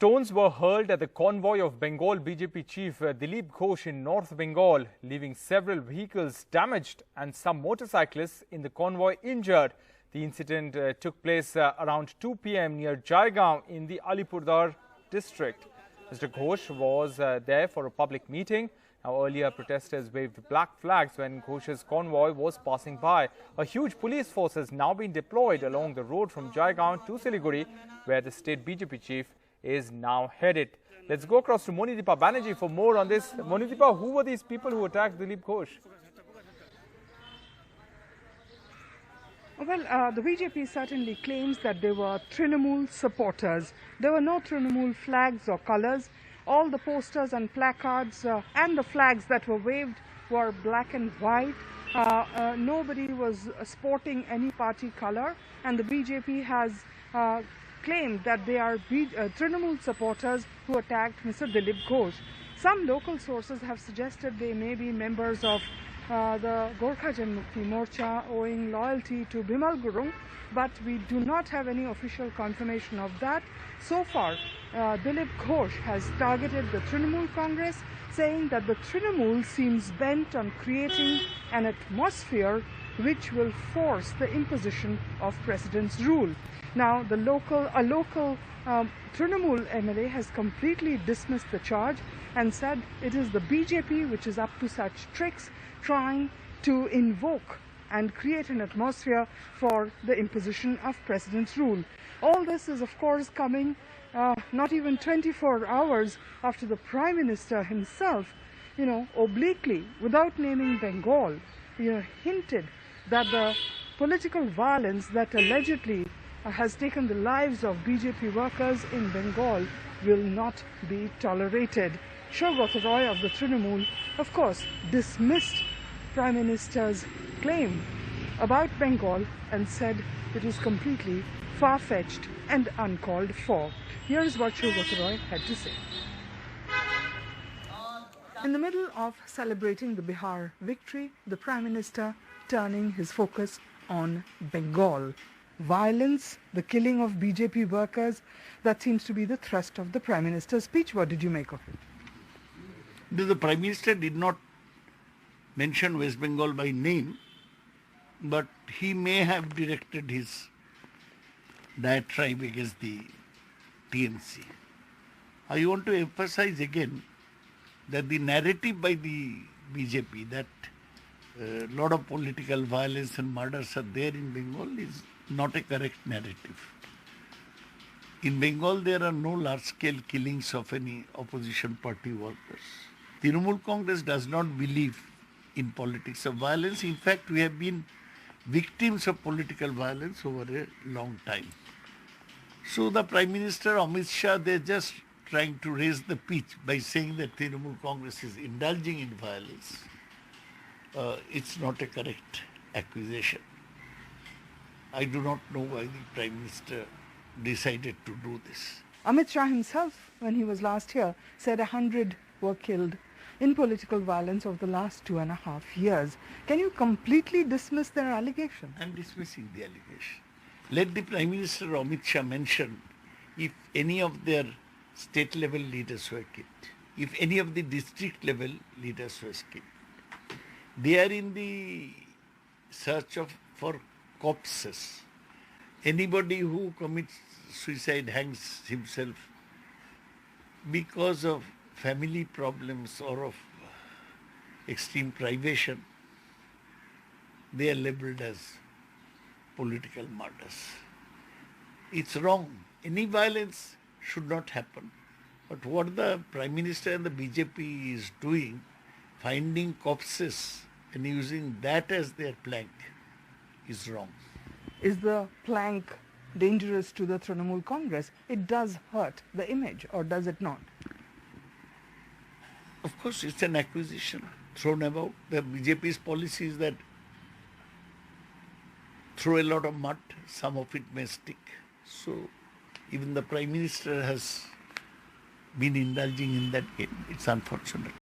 Stones were hurled at the convoy of Bengal BJP chief Dilip Ghosh in North Bengal, leaving several vehicles damaged and some motorcyclists in the convoy injured. The incident took place around 2 p.m. near Jaigaon in the Alipurdar district. Mr. Ghosh was there for a public meeting. Now, earlier, protesters waved black flags when Ghosh's convoy was passing by. A huge police force has now been deployed along the road from Jaigaon to Siliguri, where the state BJP chief is now headed. Let's go across to Monideepa Banerjee for more on this. Monideepa, who were these people who attacked Dilip Ghosh? Well, the BJP certainly claims that they were Trinamool supporters. There were no Trinamool flags or colours. All the posters and placards and the flags that were waved were black and white. Nobody was sporting any party colour, and the BJP has claimed that they are Trinamool supporters who attacked Mr. Dilip Ghosh. Some local sources have suggested they may be members of the Gorkha Janmukti Morcha owing loyalty to Bimal Gurung, but we do not have any official confirmation of that. So far, Dilip Ghosh has targeted the Trinamool Congress, saying that the Trinamool seems bent on creating an atmosphere which will force the imposition of president's rule. Now, a local Trinamool MLA has completely dismissed the charge and said it is the BJP which is up to such tricks, trying to invoke and create an atmosphere for the imposition of president's rule. All this is, of course, coming not even 24 hours after the Prime Minister himself, obliquely, without naming Bengal, hinted that the political violence that allegedly has taken the lives of BJP workers in Bengal will not be tolerated. Saugata Roy of the Trinamool, of course, dismissed Prime Minister's claim about Bengal and said it was completely far-fetched and uncalled for. Here is what Saugata Roy had to say. In the middle of celebrating the Bihar victory, the Prime Minister turning his focus on Bengal. Violence, the killing of BJP workers, that seems to be the thrust of the Prime Minister's speech. What did you make of it? The Prime Minister did not mention West Bengal by name, but he may have directed his diatribe against the TMC. I want to emphasize again that the narrative by the BJP that a lot of political violence and murders are there in Bengal is not a correct narrative. In Bengal, there are no large-scale killings of any opposition party workers. Trinamool Congress does not believe in politics of violence. In fact, we have been victims of political violence over a long time. So the Prime Minister, Amit Shah, they're just trying to raise the pitch by saying that Trinamool Congress is indulging in violence. It's not a correct accusation. I do not know why the Prime Minister decided to do this. Amit Shah himself, when he was last here, said 100 were killed in political violence over the last 2.5 years. Can you completely dismiss their allegation? I'm dismissing the allegation. Let the Prime Minister Amit Shah mention if any of their state level leaders were killed, if any of the district level leaders were killed. They are in the search for corpses. Anybody who commits suicide hangs himself because of family problems or of extreme privation, they are labelled as political murders. It's wrong. Any violence should not happen. But what the Prime Minister and the BJP is doing, finding corpses and using that as their plank, is wrong. Is the plank dangerous to the Trinamool Congress? It does hurt the image, or does it not? Of course, it's an accusation thrown about. The BJP's policy is that throw a lot of mud, some of it may stick. So even the Prime Minister has been indulging in that game. It's unfortunate.